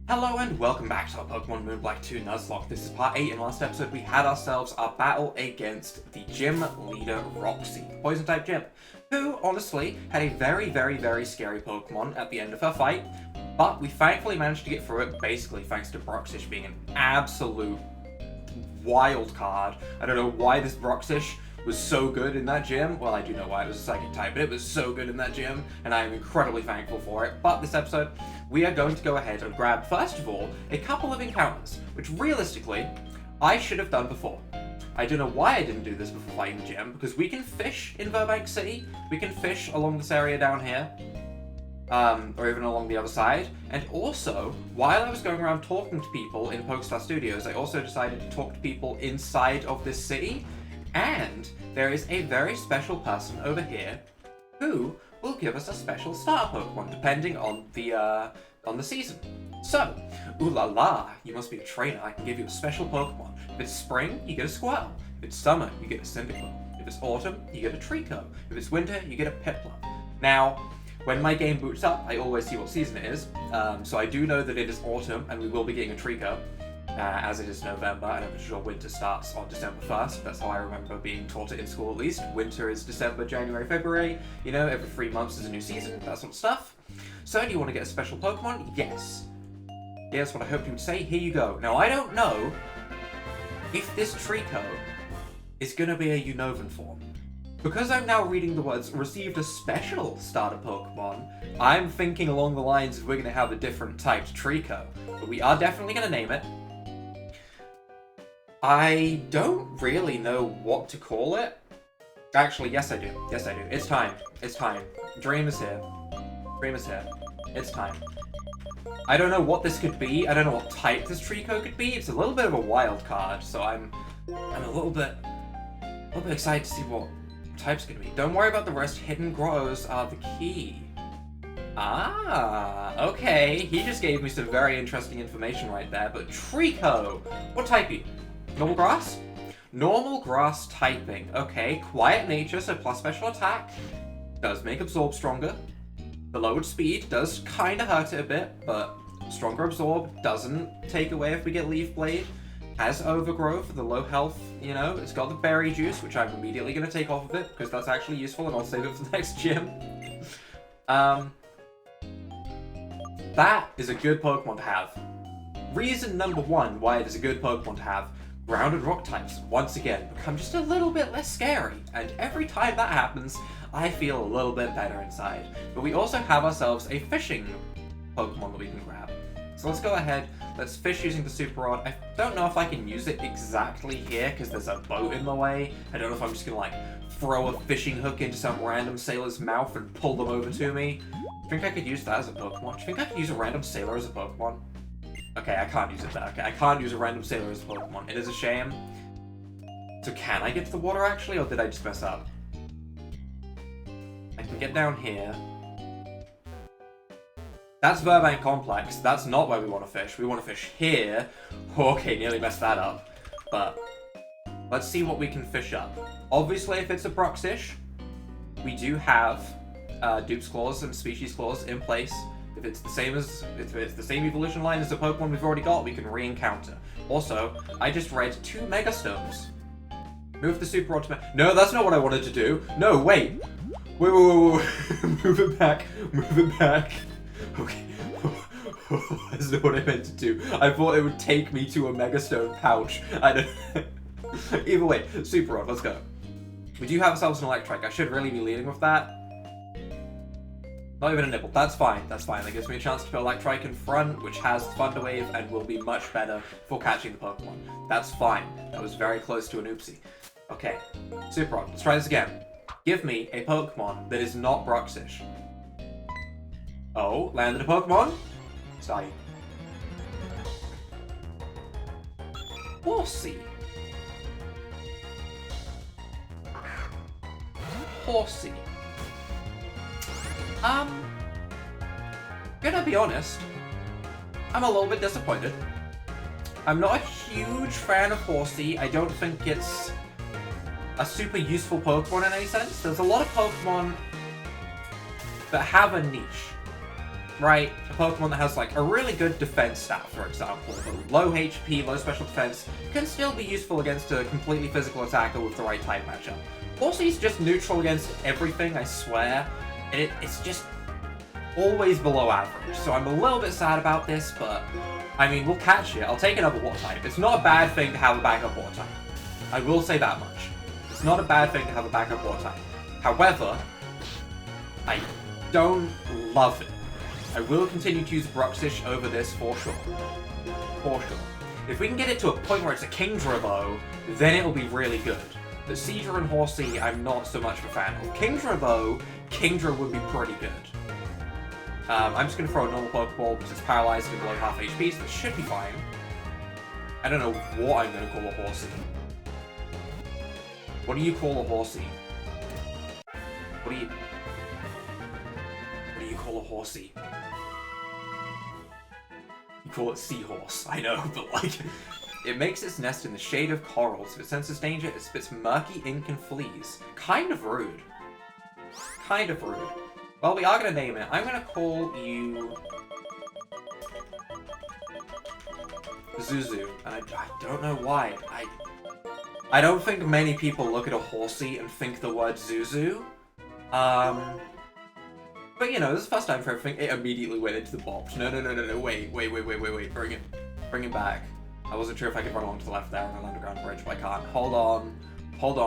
Hello and welcome back to our Pokemon Moon Black 2 Nuzlocke. This is part 8. In last episode we had ourselves our battle against the gym leader Roxy, Poison type gym, who honestly had a very scary Pokemon at the end of her fight, but we thankfully managed to get through it basically thanks to Broxish being an absolute wild card. I don't know why this Broxish was so good in that gym. Well, I do know why, it was a psychic type, but it was so good in that gym, and I am incredibly thankful for it. But this episode, we are going to go ahead and grab, first of all, a couple of encounters, which realistically, I should have done before. I don't know why I didn't do this before fighting the gym, because we can fish in Burbank City, we can fish along this area down here, or even along the other side. And also, while I was going around talking to people in Pokestar Studios, I also decided to talk to people inside of this city. And there is a very special person over here who will give us a special starter Pokemon depending on the season. So, ooh la la, you must be a trainer. I can give you a special Pokemon. If it's spring, you get a Squirtle. If it's summer, you get a Cyndaquil. If it's autumn, you get a Trico. If it's winter, you get a Piplup. Now, when my game boots up, I always see what season it is. So I do know that it is autumn, and we will be getting a Trico. As it is November, and I'm sure winter starts on December 1st. That's how I remember being taught it in school, at least. Winter is December, January, February. You know, every 3 months is a new season, that sort of stuff. So, do you want to get a special Pokemon? Yes. Yes, what I hoped you would say. Here you go. Now, I don't know if this Trico is going to be a Unovan form. Because I'm now reading the words, received a special starter Pokemon, I'm thinking along the lines of we're going to have a different typed Trico. But we are definitely going to name it. I don't really know what to call it. Actually, yes I do. Yes I do. It's time. It's time. Dream is here. Dream is here. It's time. I don't know what this could be. I don't know what type this Trico could be. It's a little bit of a wild card, so I'm a little bit excited to see what type's gonna be. Don't worry about the rest. Hidden grottos are the key. Ah, okay. He just gave me some very interesting information right there. But Trico, what type are you? Normal grass? Normal grass typing. Okay, quiet nature, so plus special attack. Does make absorb stronger. The lowered speed does kind of hurt it a bit, but stronger absorb doesn't take away if we get leaf blade. Has overgrowth, the low health, you know. It's got the berry juice, which I'm immediately going to take off of it, because that's actually useful, and I'll save it for the next gym. That is a good Pokemon to have. Reason number one why it is a good Pokemon to have. Ground and rock types, once again, become just a little bit less scary, and every time that happens, I feel a little bit better inside. But we also have ourselves a fishing Pokemon that we can grab. So let's go ahead, let's fish using the Super Rod. I don't know if I can use it exactly here, because there's a boat in the way. I don't know if I'm just gonna, like, throw a fishing hook into some random sailor's mouth and pull them over to me. Do you think I could use that as a Pokemon? Do you think I could use a random sailor as a Pokemon? Okay, I can't use it there. Okay, I can't use a random sailor as a Pokemon. It is a shame. So can I get to the water, actually, or did I just mess up? I can get down here. That's Burbank Complex. That's not where we want to fish. We want to fish here. Okay, nearly messed that up. But let's see what we can fish up. Obviously, if it's a Broxish, we do have Dupe's Claws and Species Claws in place. If it's the same evolution line as the Pokemon we've already got, we can re-encounter. Also, I just read 2 Mega Stones. Move the Super Rod to No, that's not what I wanted to do. No, wait. Wait. Move it back. Move it back. Okay. That's not what I meant to do. I thought it would take me to a Mega Stone pouch. I don't... Either way, Super Rod, let's go. We do have ourselves an Electrike. I should really be leading with that. Not even a nibble. That's fine. That's fine. That gives me a chance to put Electrike in front, which has Thunder Wave and will be much better for catching the Pokemon. That's fine. That was very close to an oopsie. Okay. Super Rod. Let's try this again. Give me a Pokemon that is not Broxish. Oh, landed a Pokemon? Sorry. Horsea. Horsea. Gonna be honest, I'm a little bit disappointed. I'm not a huge fan of Horsea. I don't think it's a super useful Pokemon in any sense. There's a lot of Pokemon that have a niche. right? A Pokemon that has, like, a really good defense stat, for example, but low HP, low special defense, can still be useful against a completely physical attacker with the right type matchup. Horsea's just neutral against everything, I swear, and it's just always below average, so I'm a little bit sad about this, but, I mean, we'll catch it. I'll take another water type. It's not a bad thing to have a backup water type. I will say that much. It's not a bad thing to have a backup water type. However, I don't love it. I will continue to use Bruxish over this for sure. For sure. If we can get it to a point where it's a Kingdra though, then it'll be really good. The Seadra and Horsea, I'm not so much of a fan of. Kingdra though, Kingdra would be pretty good. I'm just going to throw a normal Pokeball because it's paralyzed and below half HP, so it should be fine. I don't know what I'm going to call a Horsea. What do you call a Horsea? What do you call a Horsea? You call it Seahorse, I know, but like... It makes its nest in the shade of corals. If it senses danger, it spits murky ink and flees. Kind of rude. Kind of rude. Well, we are going to name it. I'm going to call you... Zuzu. And I don't know why. I don't think many people look at a Horsea and think the word Zuzu. But you know, this is the first time for everything. It immediately went into the box. No, wait. Bring it back. I wasn't sure if I could run along to the left there on an underground bridge, but I can't. Hold on.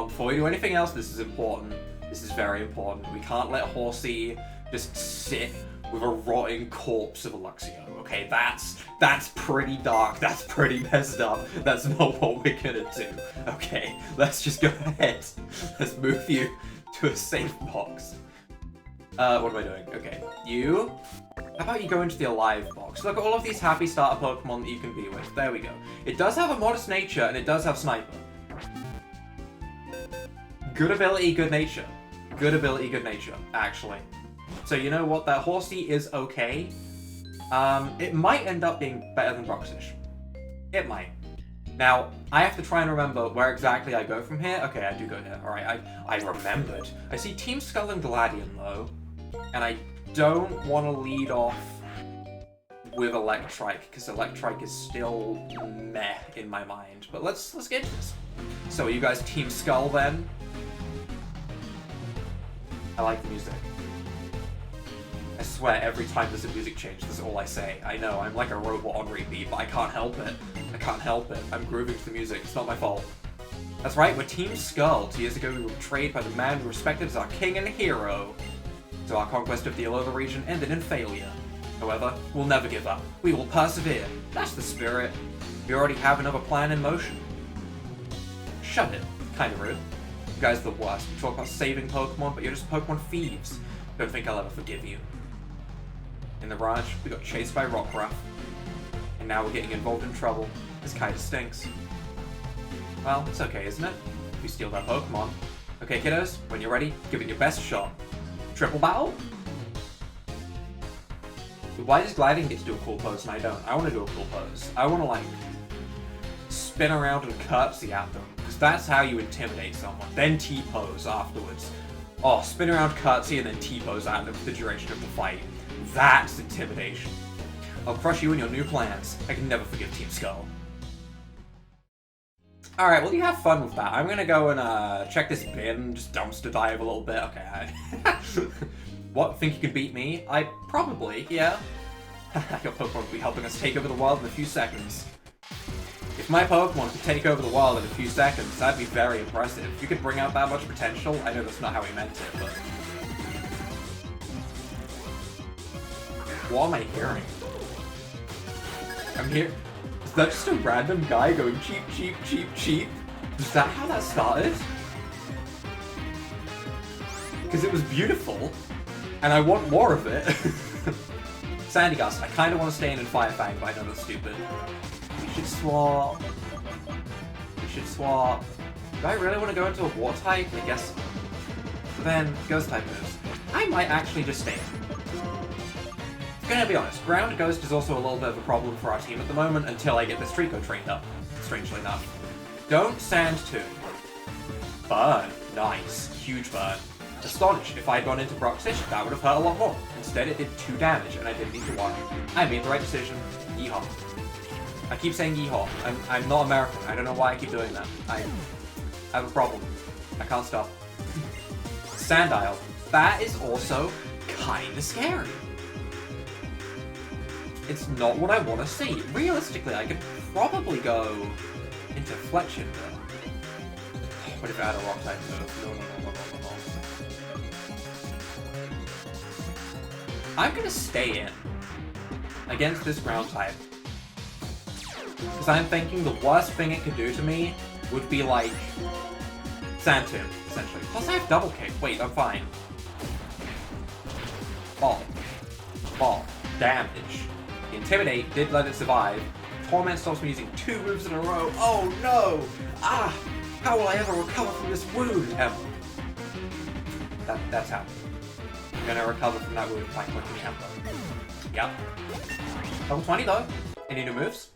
Before we do anything else, this is important. This is very important. We can't let Horsea just sit with a rotting corpse of a Luxio. Okay, that's pretty dark. That's pretty messed up. That's not what we're gonna do. Okay, let's just go ahead. Let's move you to a safe box. What am I doing? Okay, you... How about you go into the alive box? Look at all of these happy starter Pokemon that you can be with. There we go. It does have a modest nature, and it does have Sniper. Good ability, good nature. Good ability, good nature, actually. So you know what? That Horsea is okay. It might end up being better than Bruxish. It might. Now, I have to try and remember where exactly I go from here. Okay, I do go here. Alright, I remembered. I see Team Skull and Gladion, though. And I don't want to lead off with Electrike, because Electrike is still meh in my mind. But let's get into this. So, are you guys Team Skull, then? I like the music. I swear, every time there's a music change, that's all I say. I know, I'm like a robot on repeat, but I can't help it. I can't help it. I'm grooving to the music. It's not my fault. That's right, we're Team Skull. 2 years ago, we were betrayed by the man we respected as our king and hero. So our conquest of the Unova region ended in failure. However, we'll never give up. We will persevere. That's the spirit. We already have another plan in motion. Shut it. Kind of rude. You guys are the worst. You talk about saving Pokemon, but you're just Pokemon thieves. Don't think I'll ever forgive you. In the ranch, we got chased by Rockruff. And now we're getting involved in trouble. This kinda stinks. Well, it's okay, isn't it? We steal their Pokemon. Okay, kiddos, when you're ready, give it your best shot. Triple battle? Why does Gliding get to do a cool pose and I don't? I want to do a cool pose. I want to, like, spin around and curtsy at them. Because that's how you intimidate someone. Then T-pose afterwards. Oh, spin around, curtsy, and then T-pose at them for the duration of the fight. That's intimidation. I'll crush you and your new plans. I can never forgive Team Skull. Alright, well, you have fun with that. I'm gonna go and check this bin, just dumpster dive a little bit. Okay, What, think you can beat me? Probably, yeah. Your Pokemon will be helping us take over the world in a few seconds. If my Pokemon could take over the world in a few seconds, that'd be very impressive. If you could bring out that much potential, I know that's not how he meant it, but... What am I hearing? I'm here... Is that just a random guy going cheap, cheap, cheap, cheap? Is that how that started? Because it was beautiful, and I want more of it. Sandygast, I kind of want to stay in Fire Fang, but I know that's stupid. We should swap. Do I really want to go into a Water type? I guess. But then, Ghost type moves. I might actually just stay in. Gonna be honest, Ground Ghost is also a little bit of a problem for our team at the moment until I get this Trico trained up, strangely enough. Don't Sand Tomb. Burn. Nice. Huge burn. Astonished. If I had gone into Broxfish, that would have hurt a lot more. Instead, it did 2 damage, and I didn't need to worry. I made the right decision. Yeehaw. I keep saying yeehaw. I'm not American. I don't know why I keep doing that. I have a problem. I can't stop. Sandile. That is also kinda scary. It's not what I want to see. Realistically, I could probably go into Fletchinder. What if I had a rock type move? No. I'm gonna stay in against this ground type. Because I'm thinking the worst thing it could do to me would be like Sand Tomb, essentially. Plus I have double kick. Wait, I'm fine. Ball. Damage. The Intimidate did let it survive. Torment stops me using 2 moves in a row. Oh no! Ah! How will I ever recover from this wound? That's how. I'm gonna recover from that wound by clicking Ember. Yep. Level 20 though. Any new moves?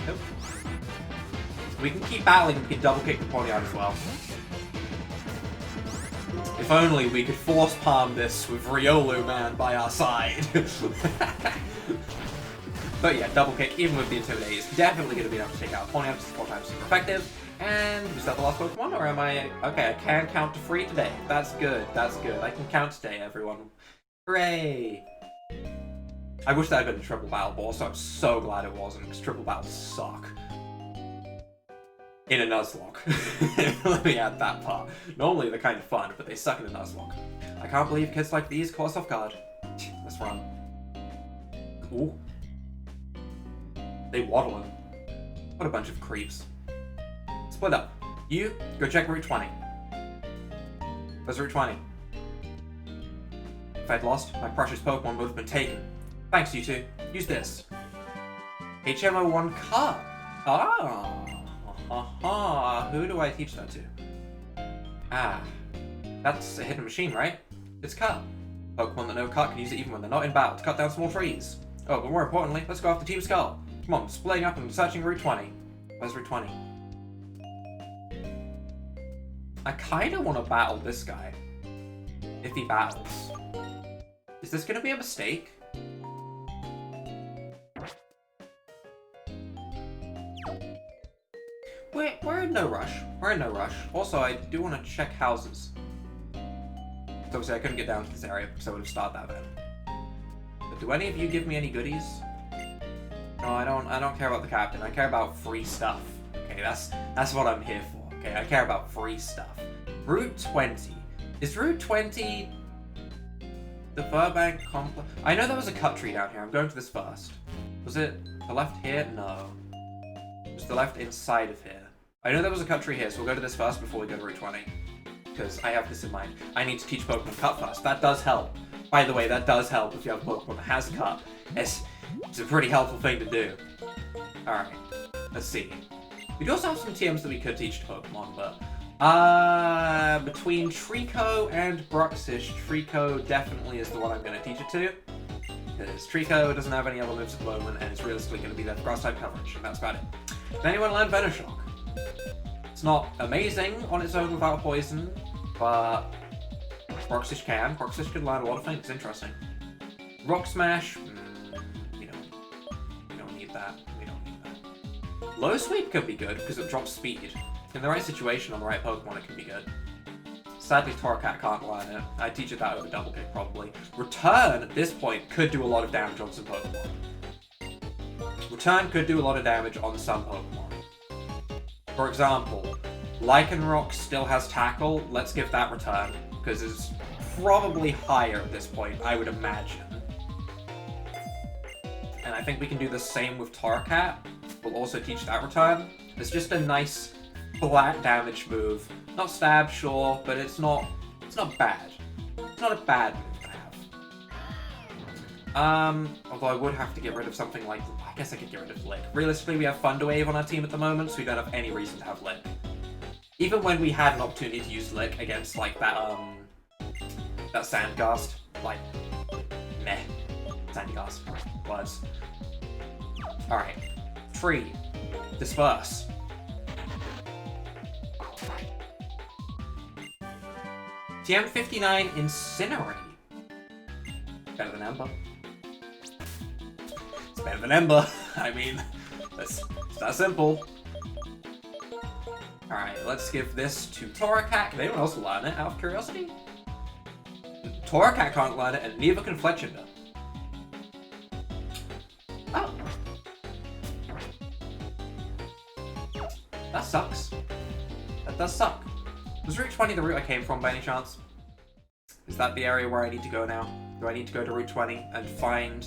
Nope. We can keep battling, we can double kick the Ponyard as well. If only we could force palm this with Riolu Man by our side. But yeah, double kick, even with the Intimidate, is definitely going to be enough to take out Ponyard. It's 4 times super effective. And is that the last Pokemon, or am I... Okay, I can count to 3 today. That's good, that's good. I can count today, everyone. Hooray! I wish that had been a triple battle, but also I'm so glad it wasn't, because triple battles suck. In a Nuzlocke. Let me add that part. Normally they're kind of fun, but they suck in a Nuzlocke. I can't believe kids like these caught us off guard. Let's run. Ooh. They waddle in. What a bunch of creeps. Split up. You, go check Route 20. Where's Route 20? If I'd lost, my precious Pokemon would have been taken. Thanks, you two. Use this. HMO1 Cup. Who do I teach that to? That's a hidden machine, right? It's Cut. Pokemon that know Cut can use it even when they're not in battle to cut down small trees. Oh, but more importantly, let's go after Team Skull. Come on, splitting up and searching Route 20. Where's Route 20? I kinda want to battle this guy. If he battles. Is this gonna be a mistake? We're in no rush. We're in no rush. Also, I do want to check houses. So obviously I couldn't get down to this area because I would have started that then. But do any of you give me any goodies? No, I don't care about the captain. I care about free stuff. Okay, that's what I'm here for. Okay, I care about free stuff. Route 20. Is Route 20 the Burbank complex? I know there was a cut tree down here. I'm going to this first. Was it the left here? No. It was the left inside of here. I know there was a cut tree here, so we'll go to this first before we go to Route 20. Because I have this in mind. I need to teach Pokemon Cut first. That does help. By the way, that does help if you have a Pokemon that has Cut. It's a pretty helpful thing to do. Alright. Let's see. We do also have some TMs that we could teach to Pokemon, but... between Trico and Bruxish, Trico definitely is the one I'm going to teach it to. Because Trico doesn't have any other moves at the moment, and it's realistically going to be there for Grass-type coverage, and that's about it. Can anyone learn Venoshock? It's not amazing on its own without poison, but Bruxish can. Bruxish can learn a lot of things. Interesting. Rock Smash, we don't need that. We don't need that. Low Sweep could be good because it drops speed. In the right situation on the right Pokemon, it can be good. Sadly, Torracat can't learn it. I'd teach it that over Double Kick, probably. Return, at this point, could do a lot of damage on some Pokemon. Return could do a lot of damage on some Pokemon. For example, Lycanroc still has Tackle. Let's give that Return, because it's probably higher at this point, I would imagine. And I think we can do the same with Torracat. We'll also teach that Return. It's just a nice flat damage move. Not stab, sure, but it's not bad. It's not a bad move to have. Although I would have to get rid of something like, I guess I could get rid of Lick. Realistically, we have Thunderwave on our team at the moment, so we don't have any reason to have Lick. Even when we had an opportunity to use Lick against like that Sandgast, like, meh. Sandgast was. Alright. Free. Disperse. TM59 Incinerate. Better than Ember. It's better than Ember. I mean, it's that simple. Alright, let's give this to Torracat. Can anyone else learn it out of curiosity? Torracat can't learn it, and neither can Fletchinder. Oh. That sucks. That does suck. Was Route 20 the route I came from by any chance? Is that the area where I need to go now? Do I need to go to Route 20 and find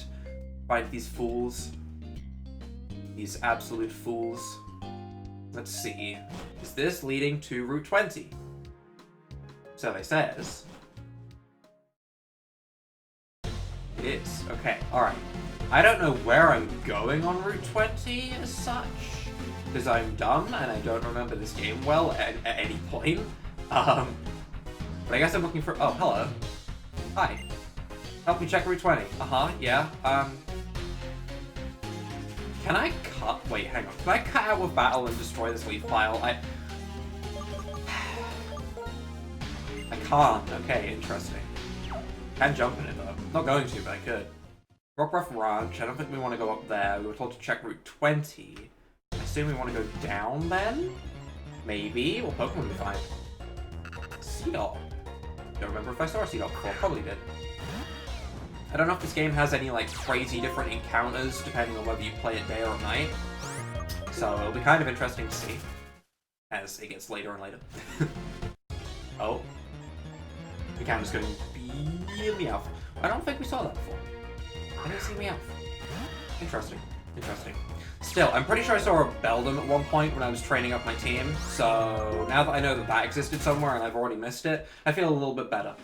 these fools? These absolute fools. Let's see. Is this leading to Route 20? Survey says. It is. Okay, alright. I don't know where I'm going on Route 20 as such, because I'm dumb and I don't remember this game well at any point. But I guess I'm looking for... Oh, hello. Hi. Help me check Route 20. Yeah. Can I cut... Wait, hang on. Can I cut out with battle and destroy this leaf pile? I can't. Okay, interesting. Can jump in it, though. Not going to, but I could. Rockruff Ranch. I don't think we want to go up there. We were told to check Route 20. I assume we want to go down, then? Maybe. Well, Pokemon will be fine. Seedot. Don't remember if I saw a Seedot before. Probably did. I don't know if this game has any, like, crazy different encounters, depending on whether you play it day or at night. So it'll be kind of interesting to see, as it gets later and later. Oh. The camera's going really off. I don't think we saw that before. I didn't see Meowth. Interesting. Interesting. Still, I'm pretty sure I saw a Beldum at one point when I was training up my team, so now that I know that that existed somewhere and I've already missed it, I feel a little bit better.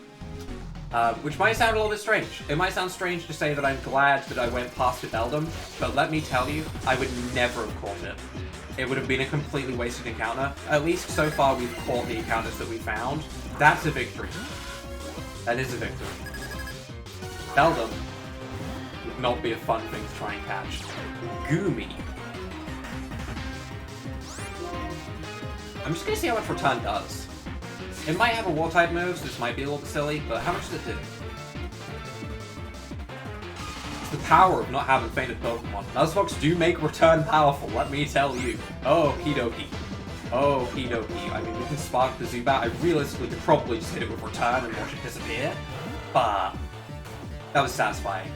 Which might sound a little bit strange. It might sound strange to say that I'm glad that I went past a Beldum, but let me tell you, I would never have caught it. It would have been a completely wasted encounter. At least so far we've caught the encounters that we found. That's a victory. That is a victory. Beldum would not be a fun thing to try and catch. Goomy. I'm just gonna see how much Return does. It might have a War-type move, so this might be a little bit silly, but how much does it do? It's the power of not having fainted Pokemon. Nuzlocke do make Return powerful, let me tell you. Oh, Okie Oh, Okie I mean, we can spark the Zubat. I realistically could probably just hit it with Return and watch it disappear, but that was satisfying.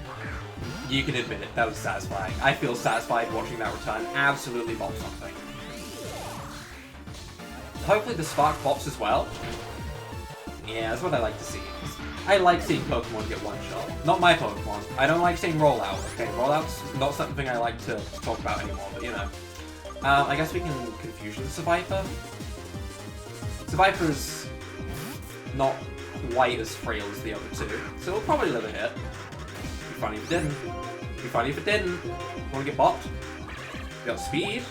You can admit it, that was satisfying. I feel satisfied watching that Return absolutely bomb something. Hopefully the Spark pops as well. Yeah, that's what I like to see. I like seeing Pokemon get one shot. Not my Pokemon. I don't like seeing Rollout. Okay, Rollout's not something I like to talk about anymore, but you know. I guess we can Confusion Survivor. Survivor's not quite as frail as the other two, so it'll probably live a hit. Be funny if it didn't. Be funny if it didn't. Wanna get bopped? You got speed.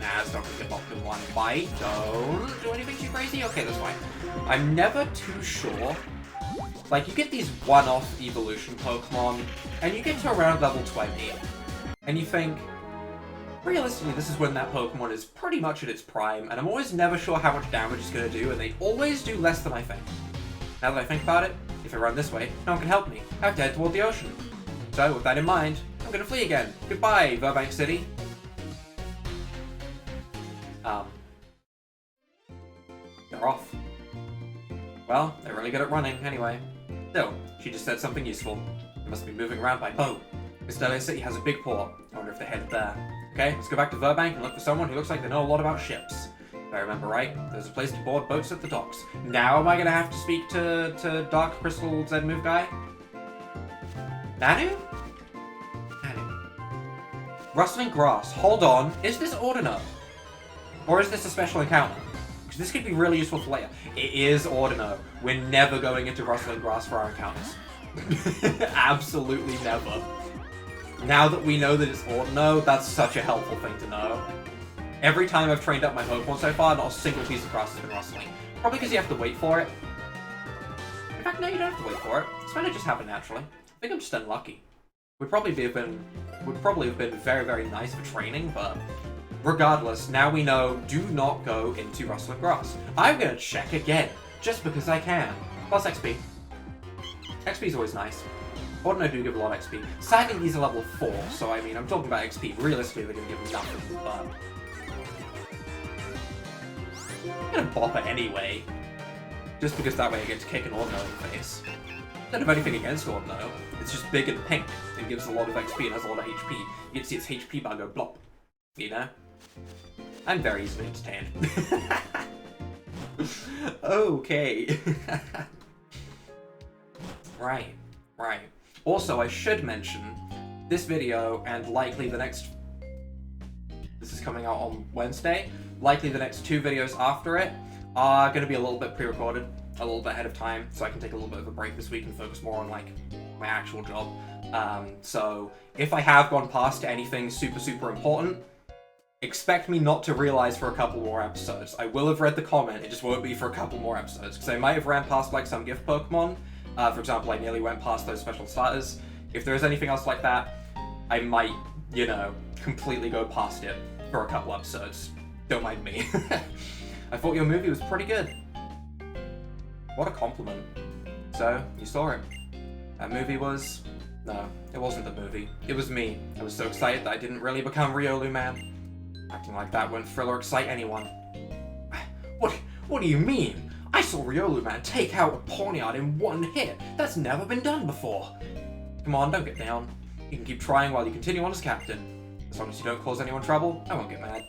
Nah, it's not gonna get bopped in one bite. Don't do anything too crazy. Okay, that's fine. I'm never too sure. Like, you get these one-off evolution Pokemon, and you get to around level 20, and you think, realistically, this is when that Pokemon is pretty much at its prime, and I'm always never sure how much damage it's going to do, and they always do less than I think. Now that I think about it, if I run this way, no one can help me. I have to head toward the ocean. So, with that in mind, I'm going to flee again. Goodbye, Burbank City. They're off. Well, they're really good at running, anyway. Still, she just said something useful. They must be moving around by boat. Castelia City has a big port. I wonder if they're headed there. Okay, let's go back to Burbank and look for someone who looks like they know a lot about ships. If I remember right, there's a place to board boats at the docks. Now am I going to have to speak to Dark Crystal Z-Move guy? Nanu? Nanu. Rustling grass. Hold on. Is this Ordino? Or is this a special encounter? Because this could be really useful for later. It is Ordino. We're never going into Rustling Grass for our encounters. Absolutely never. Now that we know that it's Ordino, that's such a helpful thing to know. Every time I've trained up my Pokemon so far, not a single piece of grass has been rustling. Probably because you have to wait for it. In fact, no, you don't have to wait for it. It's going to just happen naturally. I think I'm just unlucky. Would probably have been very, very nice for training, but regardless, now we know, do not go into rustling grass. I'm going to check again. just because I can. Plus XP. XP is always nice. Ordino do give a lot of XP. Sadly, these are level 4, so I mean, I'm talking about XP. Realistically, they're going to give nothing, but... I'm going to bop it anyway. Just because that way I get to kick an Ordino in the face. I don't have anything against Ordino. It's just big and pink, and gives a lot of XP and has a lot of HP. You can see its HP bar go blop. You know? I'm very easily entertained. Okay. Right. Also, I should mention, this video, and likely the next... This is coming out on Wednesday. Likely the next 2 videos after it are going to be a little bit pre-recorded, a little bit ahead of time, so I can take a little bit of a break this week and focus more on, like, my actual job. So, if I have gone past anything super important, expect me not to realize for a couple more episodes. I will have read the comment, it just won't be for a couple more episodes, because I might have ran past, like, some gift Pokemon. For example, I nearly went past those special starters. If there's anything else like that, I might, you know, completely go past it for a couple episodes. Don't mind me. I thought your movie was pretty good. What a compliment. So, you saw it. That movie was... No, it wasn't the movie. It was me. I was so excited that I didn't really become Riolu Man. Acting like that won't thrill or excite anyone. What do you mean? I saw Riolu Man take out a Pawniard in 1 hit. That's never been done before. Come on, don't get down. You can keep trying while you continue on as captain. As long as you don't cause anyone trouble, I won't get mad.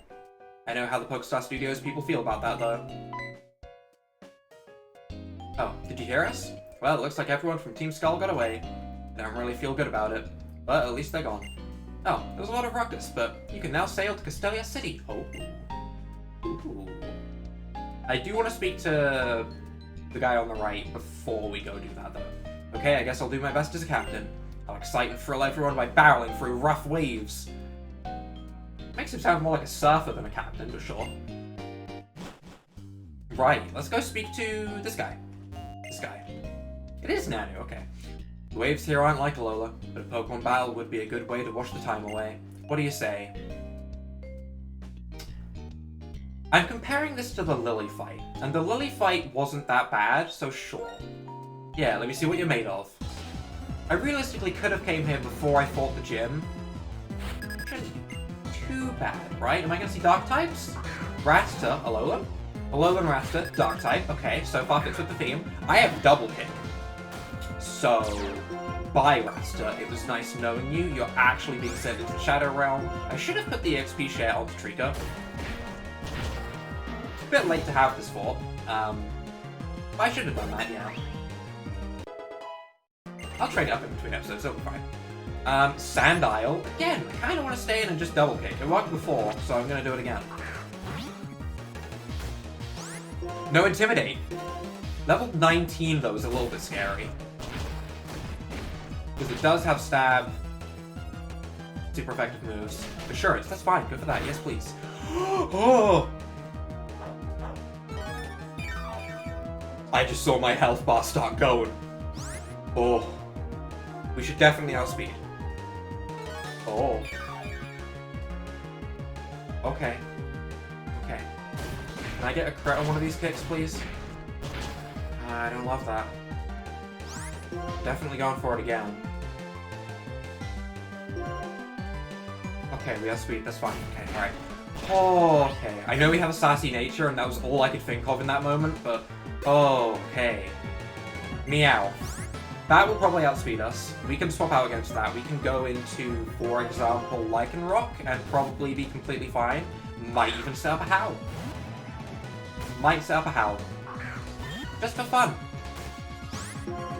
I know how the Pokestar Studios people feel about that, though. Oh, did you hear us? Well, it looks like everyone from Team Skull got away. I don't really feel good about it, but at least they're gone. Oh, there was a lot of ruckus, but you can now sail to Castelia City. Oh. Ooh. I do want to speak to the guy on the right before we go do that, though. Okay, I guess I'll do my best as a captain. I'll excite and thrill everyone by barreling through rough waves. Makes him sound more like a surfer than a captain, but sure. Right, let's go speak to this guy. This guy. It is Nanu, okay. The waves here aren't like Alola, but a Pokemon battle would be a good way to wash the time away. What do you say? I'm comparing this to the Lily fight, and the Lily fight wasn't that bad, so sure. Yeah, let me see what you're made of. I realistically could have came here before I fought the gym. Shouldn't be too bad, right? Am I going to see Dark types? Rattata, Alola. Alola and Rattata, Dark type. Okay, so far fits with the theme. I have double kick. So, bye Rattata. It was nice knowing you. You're actually being sent into the Shadow Realm. I should have put the XP share onto Trico. A bit late to have this fort. I should have done that, yeah. I'll trade it up in between episodes, it'll be fine. Sandile. Again, I kind of want to stay in and just double kick. It worked before, so I'm going to do it again. No Intimidate. Level 19, though, is a little bit scary. Because it does have Stab. Super effective moves. Assurance, that's fine. Go for that. Yes, please. Oh! I just saw my health bar start going. Oh. We should definitely outspeed. Oh. Okay. Okay. Can I get a crit on one of these kicks, please? I don't love that. Definitely going for it again. Okay, we outspeed. That's fine. Okay, alright. Oh, okay. I know we have a sassy nature, and that was all I could think of in that moment, but... Oh, okay. Meow. That will probably outspeed us. We can swap out against that. We can go into, for example, Lycanroc and probably be completely fine. Might even set up a Howl. Might set up a Howl. Just for fun.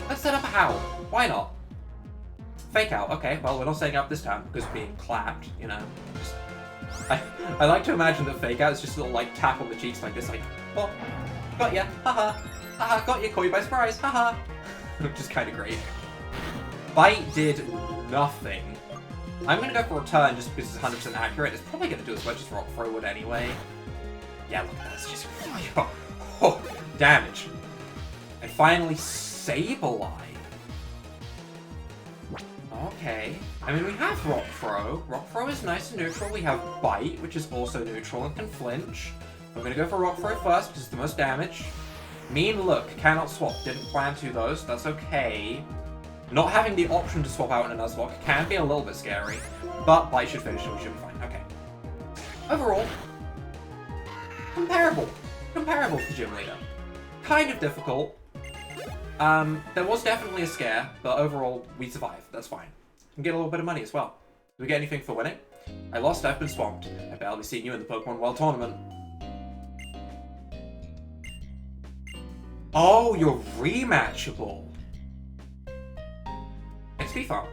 Let's set up a Howl. Why not? Fake out. Okay, well, we're not setting up this time because we're being clapped, you know. Just, I like to imagine that Fake out is just a little, like, tap on the cheeks like this, like, oh, got ya. Haha. Haha, got you. Caught you by surprise. Haha. Which is kind of great. Bite did nothing. I'm going to go for Return just because it's 100% accurate. It's probably going to do as much as Rock Throw would anyway. Yeah, look at that. It's just... Oh, damage. And finally, Sableye. Okay. I mean, we have Rock Throw. Rock Throw is nice and neutral. We have Bite, which is also neutral and can flinch. I'm going to go for Rock Throw first because it's the most damage. Mean look, cannot swap. Didn't plan to those. That's okay. Not having the option to swap out in a Nuzlocke can be a little bit scary, but Bite should finish, so we should be fine. Okay. Overall, comparable. Comparable to Gym Leader. Kind of difficult. There was definitely a scare, but overall, we survived. That's fine. And get a little bit of money as well. Do we get anything for winning? I lost, I've been swamped. I've barely seen you in the Pokemon World Tournament. Oh, you're rematchable. XP farm.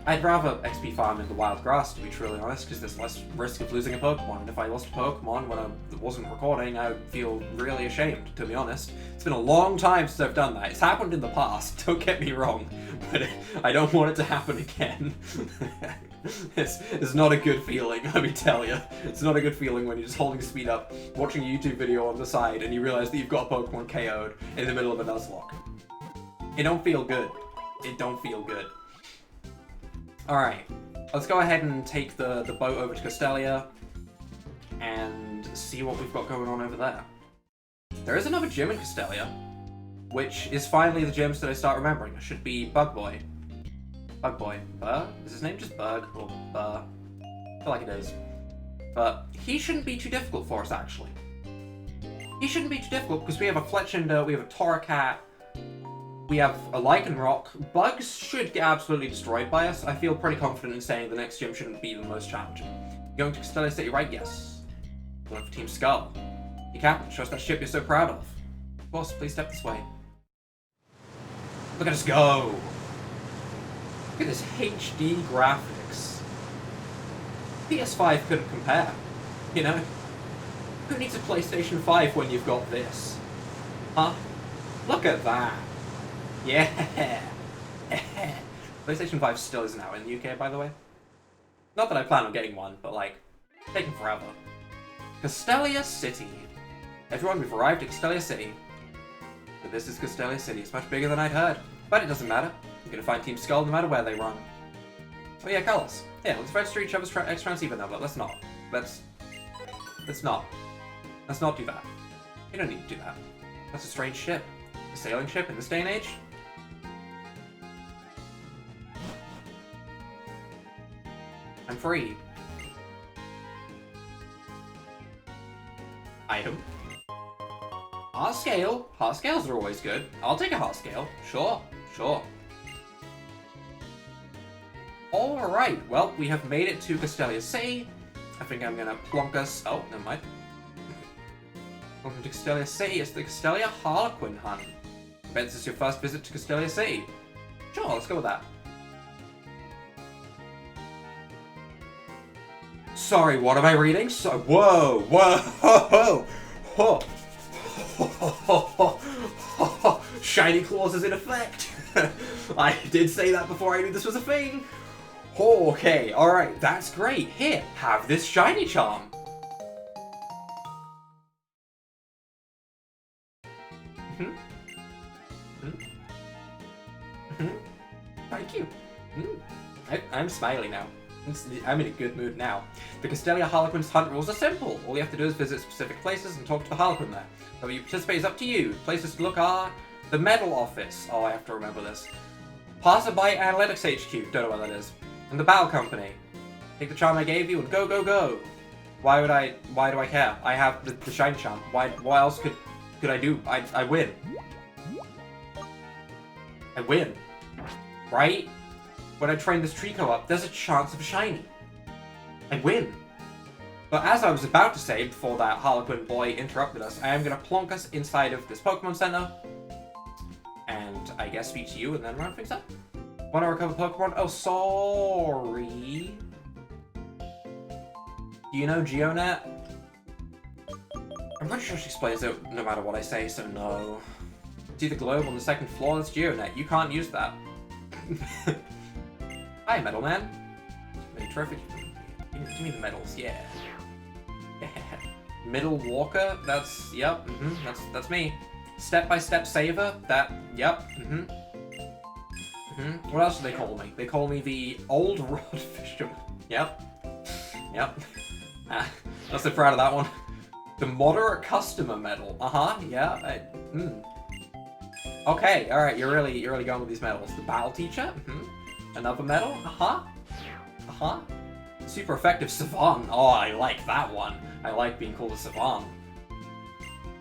I'd rather XP farm in the wild grass, to be truly honest, because there's less risk of losing a Pokemon. And if I lost a Pokemon when I wasn't recording, I would feel really ashamed, to be honest. It's been a long time since I've done that. It's happened in the past, don't get me wrong, but I don't want it to happen again. It's not a good feeling, let me tell you. It's not a good feeling when you're just holding speed up, watching a YouTube video on the side, and you realize that you've got a Pokemon KO'd in the middle of a Nuzlocke. It don't feel good. It don't feel good. Alright, let's go ahead and take the boat over to Castelia and see what we've got going on over there. There is another gym in Castelia, which is finally the gyms that I start remembering. It should be Bugboy. Bugboy. Burr? Is his name just Bug or Burr? I feel like it is. But he shouldn't be too difficult for us, actually. He shouldn't be too difficult because we have a Fletchinder, we have a Torracat, we have a Lycanroc. Bugs should get absolutely destroyed by us. I feel pretty confident in saying the next gym shouldn't be the most challenging. Going to Castelia City, right? Yes. Going for Team Skull. You can't trust that ship you're so proud of. Boss, please step this way. Look at us go! Look at this HD graphics. PS5 couldn't compare. You know? Who needs a PlayStation 5 when you've got this? Huh? Look at that! Yeah! PlayStation 5 still isn't out in the UK, by the way. Not that I plan on getting one, but like, taking forever. Castelia City. Everyone, we've arrived at Castelia City. But this is Castelia City. It's much bigger than I'd heard. But it doesn't matter. You're gonna find Team Skull no matter where they run. Oh yeah, colours. Yeah, let's register each other's X-Transceiver now, but let's not. Let's not. Let's not do that. You don't need to do that. That's a strange ship. A sailing ship in this day and age? I'm free. Item. Heart scale. Heart scales are always good. I'll take a heart scale. Sure. Sure. Alright, well, we have made it to Castelia City. I think I'm gonna plonk us... Oh, never mind. Welcome to Castelia City. It's the Castelia Harlequin Hunt. I bet this is your first visit to Castelia City. Sure, let's go with that. Sorry, what am I reading? So, whoa, whoa, whoa. Shiny claws is in effect. I did say that before I knew this was a thing. Okay, alright, that's great. Here, have this shiny charm. Thank you. I'm smiling now. I'm in a good mood now. The Castelia Harlequin's hunt rules are simple. All you have to do is visit specific places and talk to the Harlequin there. Whether you participate is up to you. Places to look are the Medal Office. Oh, I have to remember this. Passerby Analytics HQ. Don't know what that is. And the Battle Company. Take the charm I gave you and go, go, go. Why do I care? I have the shiny charm. What else could I do? I win. I win. Right? When I train this Trico up, there's a chance of a shiny. I win. But as I was about to say, before that Harlequin boy interrupted us, I am going to plonk us inside of this Pokemon Center. And I guess speak to you and then round things up. Want to recover Pokemon? Oh, sorry. Do you know Geonet? I'm pretty sure she explains it no matter what I say, so no. See the globe on the second floor? That's Geonet. You can't use that. Hi, Metal Man. Really terrific. Give me the medals, yeah. Middle Walker, that's, yep, that's me. Step-by-step saver, that, yep, What else do they call me? They call me the Old Rod Fisherman. Yep. Yep. Not so proud of that one. The moderate customer medal. Yeah. Okay, alright, you're really going with these medals. The battle teacher? Another medal? Super effective savant. Oh, I like that one. I like being called a savant.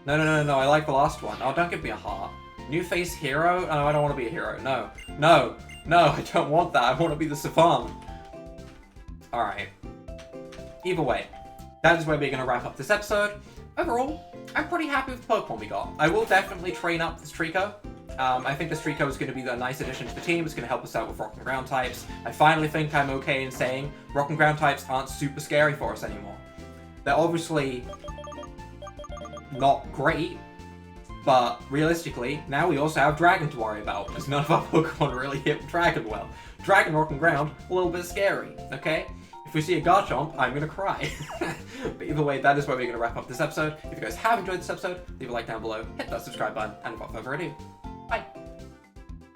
No, I like the last one. Oh, don't give me a heart. New face hero? Oh, I don't want to be a hero. No, I don't want that. I want to be the savant. Alright. Either way, that is where we're going to wrap up this episode. Overall, I'm pretty happy with the Pokemon we got. I will definitely train up this Trico. I think this Trico is going to be a nice addition to the team. It's going to help us out with Rock and Ground types. I finally think I'm okay in saying Rock and Ground types aren't super scary for us anymore. They're obviously not great, but realistically, now we also have Dragon to worry about, because none of our Pokemon really hit Dragon well. Dragon, Rock and Ground, a little bit scary, okay? If we see a Garchomp, I'm gonna cry. But either way, that is where we're gonna wrap up this episode. If you guys have enjoyed this episode, leave a like down below, hit that subscribe button, and without further ado, bye!